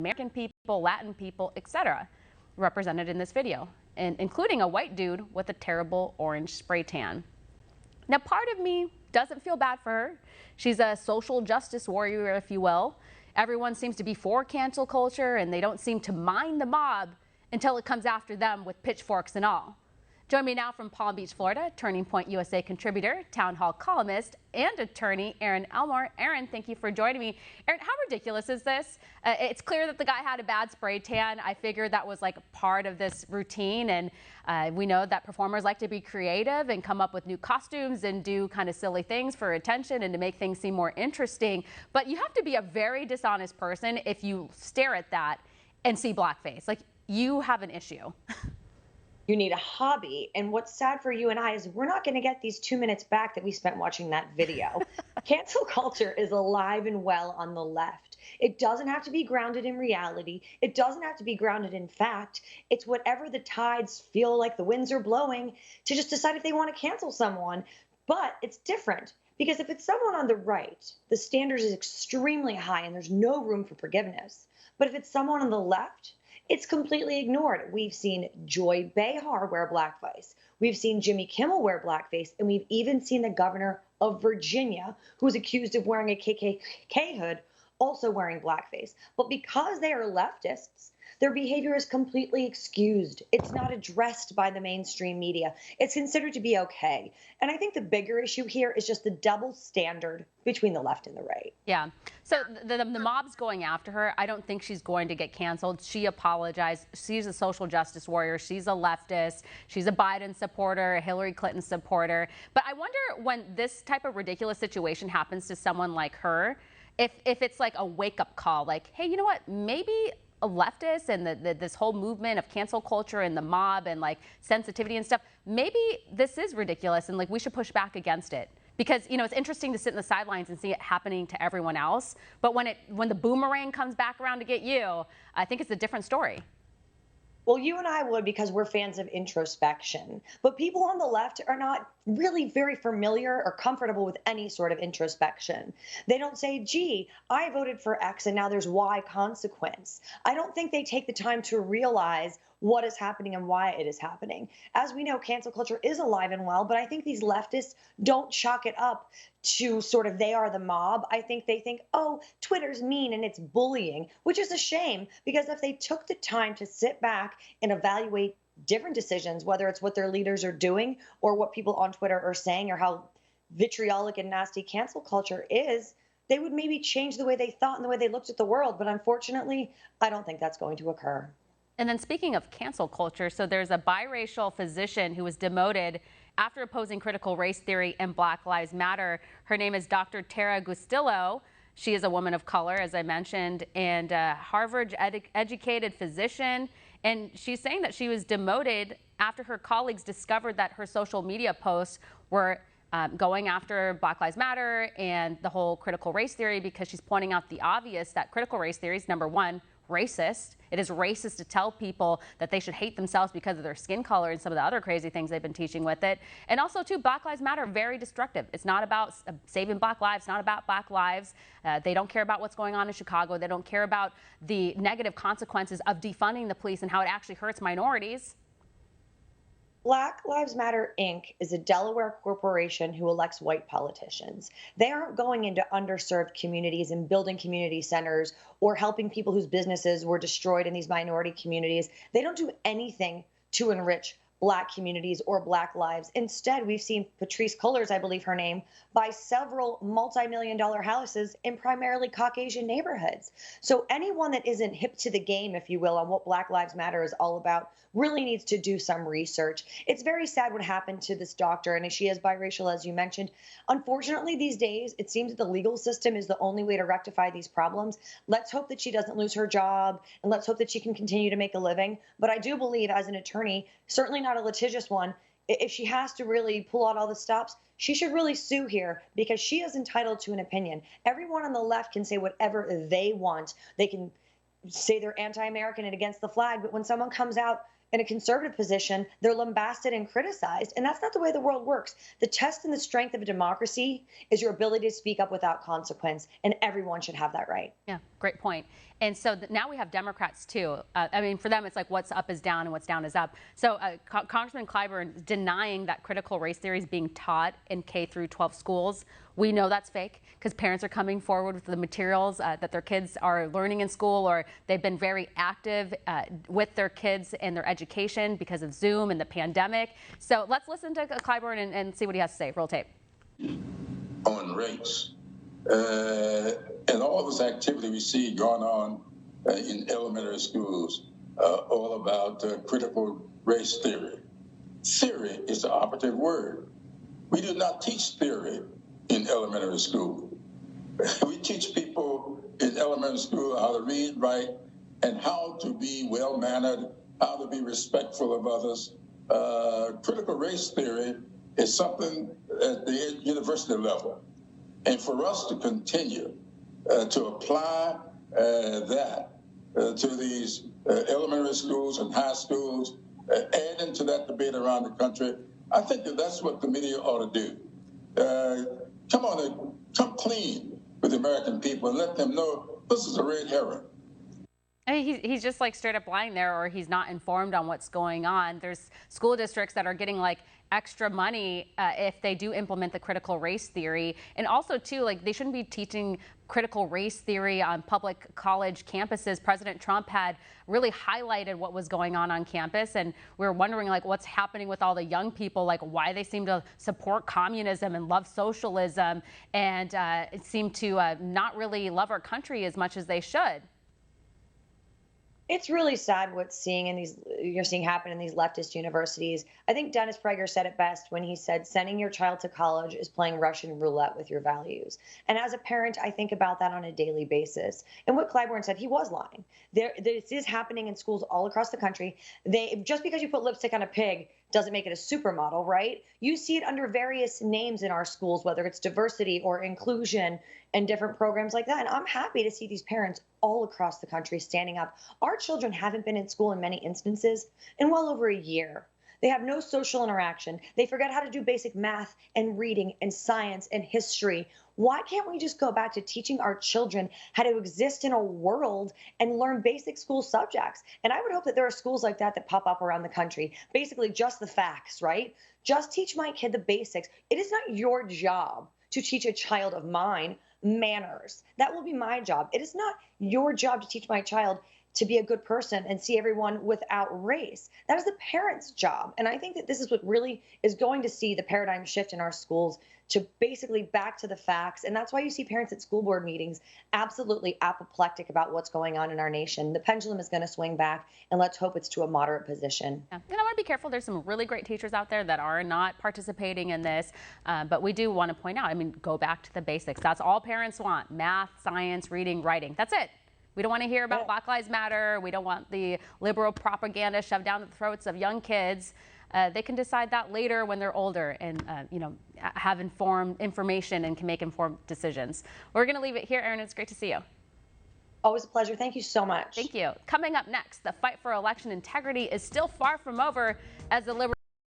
American people, Latin people, etc., represented in this video, and including a white dude with a terrible orange spray tan. Now, part of me doesn't feel bad for her. She's a social justice warrior, if you will. Everyone seems to be for cancel culture, and they don't seem to mind the mob until it comes after them with pitchforks and all. Join me now from Palm Beach, Florida, Turning Point USA contributor, town hall columnist, and attorney Erin Elmore. Erin, thank you for joining me. Erin, how ridiculous is this? It's clear that the guy had a bad spray tan. I figured that was like part of this routine, and we know that performers like to be creative and come up with new costumes and do kind of silly things for attention and to make things seem more interesting. But you have to be a very dishonest person if you stare at that and see blackface. Like, you have an issue. You need a hobby. And what's sad for you and I is we're not going to get these 2 minutes back that we spent watching that video. Cancel culture is alive and well on the left. It doesn't have to be grounded in reality. It doesn't have to be grounded in fact. It's whatever the tides feel like the winds are blowing to just decide if they want to cancel someone. But it's different because if it's someone on the right, the standard is extremely high and there's no room for forgiveness. But if it's someone on the left, it's completely ignored. We've seen Joy Behar wear blackface. We've seen Jimmy Kimmel wear blackface. And we've even seen the governor of Virginia, who's accused of wearing a KKK hood, also wearing blackface. But because they are leftists, their behavior is completely excused. It's not addressed by the mainstream media. It's considered to be okay. And I think the bigger issue here is just the double standard between the left and the right. Yeah. So the mob's going after her. I don't think she's going to get canceled. She apologized. She's a social justice warrior. She's a leftist. She's a Biden supporter, a Hillary Clinton supporter. But I wonder when this type of ridiculous situation happens to someone like her, if it's like a wake-up call, like, hey, you know what, maybe a leftist and this whole movement of cancel culture and the mob and like sensitivity and stuff, maybe this is ridiculous and like we should push back against it. Because, you know, it's interesting to sit in the sidelines and see it happening to everyone else. But when the boomerang comes back around to get you, I think it's a different story. Well, you and I would because we're fans of introspection. But people on the left are not really very familiar or comfortable with any sort of introspection. They don't say, gee, I voted for X and now there's Y consequence. I don't think they take the time to realize what is happening and why it is happening. As we know, cancel culture is alive and well, but I think these leftists don't chalk it up to sort of they are the mob. I think they think, oh, Twitter's mean and it's bullying, which is a shame because if they took the time to sit back and evaluate different decisions, whether it's what their leaders are doing or what people on Twitter are saying or how vitriolic and nasty cancel culture is, they would maybe change the way they thought and the way they looked at the world. But unfortunately, I don't think that's going to occur. And then speaking of cancel culture, so there's a biracial physician who was demoted after opposing critical race theory and Black Lives Matter. Her name is Dr. Tara Gustillo. She is a woman of color, as I mentioned, and a Harvard-educated physician. And she's saying that she was demoted after her colleagues discovered that her social media posts were going after Black Lives Matter and the whole critical race theory because she's pointing out the obvious that critical race theory is, number one, racist. It is racist to tell people that they should hate themselves because of their skin color and some of the other crazy things they've been teaching with it. And also, too, Black Lives Matter, very destructive. It's not about saving Black lives, not about Black lives. They don't care about what's going on in Chicago. They don't care about the negative consequences of defunding the police and how it actually hurts minorities. Black Lives Matter, Inc. is a Delaware corporation who elects white politicians. They aren't going into underserved communities and building community centers or helping people whose businesses were destroyed in these minority communities. They don't do anything to enrich Black communities or Black lives. Instead, we've seen Patrisse Cullors, I believe her name, buy several multi-million-dollar houses in primarily Caucasian neighborhoods. So anyone that isn't hip to the game, if you will, on what Black Lives Matter is all about really needs to do some research. It's very sad what happened to this doctor, and she is biracial, as you mentioned. Unfortunately, these days, it seems that the legal system is the only way to rectify these problems. Let's hope that she doesn't lose her job, and let's hope that she can continue to make a living. But I do believe, as an attorney, certainly not a litigious one, if she has to really pull out all the stops, she should really sue here because she is entitled to an opinion. Everyone on the left can say whatever they want. They can say they're anti-American and against the flag, but when someone comes out in a conservative position, they're lambasted and criticized. And that's not the way the world works. The test and the strength of a democracy is your ability to speak up without consequence, and everyone should have that right. Yeah. great point. And so now we have Democrats too. I mean, for them, it's like what's up is down and what's down is up. So Congressman Clyburn denying that critical race theory is being taught in K through 12 schools. We know that's fake because parents are coming forward with the materials that their kids are learning in school, or they've been very active with their kids and their education because of Zoom and the pandemic. So let's listen to Clyburn and see what he has to say. Roll tape. On race. And all this activity we see going on in elementary schools, all about critical race theory. Theory is the operative word. We do not teach theory in elementary school. We teach people in elementary school how to read, write, and how to be well-mannered, how to be respectful of others. Critical race theory is something at the university level. And for us to continue to apply that to these elementary schools and high schools, add into that debate around the country, I think that's what the media ought to do. Come clean with the American people and let them know this is a red herring. I mean, he's just like straight up lying there, or he's not informed on what's going on. There's school districts that are getting like extra money if they do implement the critical race theory. And also too, like they shouldn't be teaching critical race theory on public college campuses. President Trump had really highlighted what was going on campus, and we were wondering like what's happening with all the young people, like why they seem to support communism and love socialism, and seem to not really love our country as much as they should. It's really sad what's you're seeing happen in these leftist universities. I think Dennis Prager said it best when he said, sending your child to college is playing Russian roulette with your values. And as a parent, I think about that on a daily basis. And what Clyburn said, he was lying. This is happening in schools all across the country. Just because you put lipstick on a pig doesn't make it a supermodel, right? You see it under various names in our schools, whether it's diversity or inclusion and different programs like that. And I'm happy to see these parents all across the country standing up. Our children haven't been in school in many instances in well over a year. They have no social interaction. They forget how to do basic math and reading and science and history. Why can't we just go back to teaching our children how to exist in a world and learn basic school subjects? And I would hope that there are schools like that pop up around the country. Basically just the facts, right? Just teach my kid the basics. It is not your job to teach a child of mine manners. That will be my job. It is not your job to teach my child to be a good person and see everyone without race. That is the parent's job. And I think that this is what really is going to see the paradigm shift in our schools to basically back to the facts. And that's why you see parents at school board meetings absolutely apoplectic about what's going on in our nation. The pendulum is going to swing back, and let's hope it's to a moderate position. Yeah. And I want to be careful. There's some really great teachers out there that are not participating in this. But we do want to point out, I mean, go back to the basics. That's all parents want. Math, science, reading, writing. That's it. We don't want to hear about Black Lives Matter. We don't want the liberal propaganda shoved down the throats of young kids. They can decide that later when they're older and, have informed information and can make informed decisions. We're going to leave it here, Erin. It's great to see you. Always a pleasure. Thank you so much. Thank you. Coming up next, the fight for election integrity is still far from over as the liberal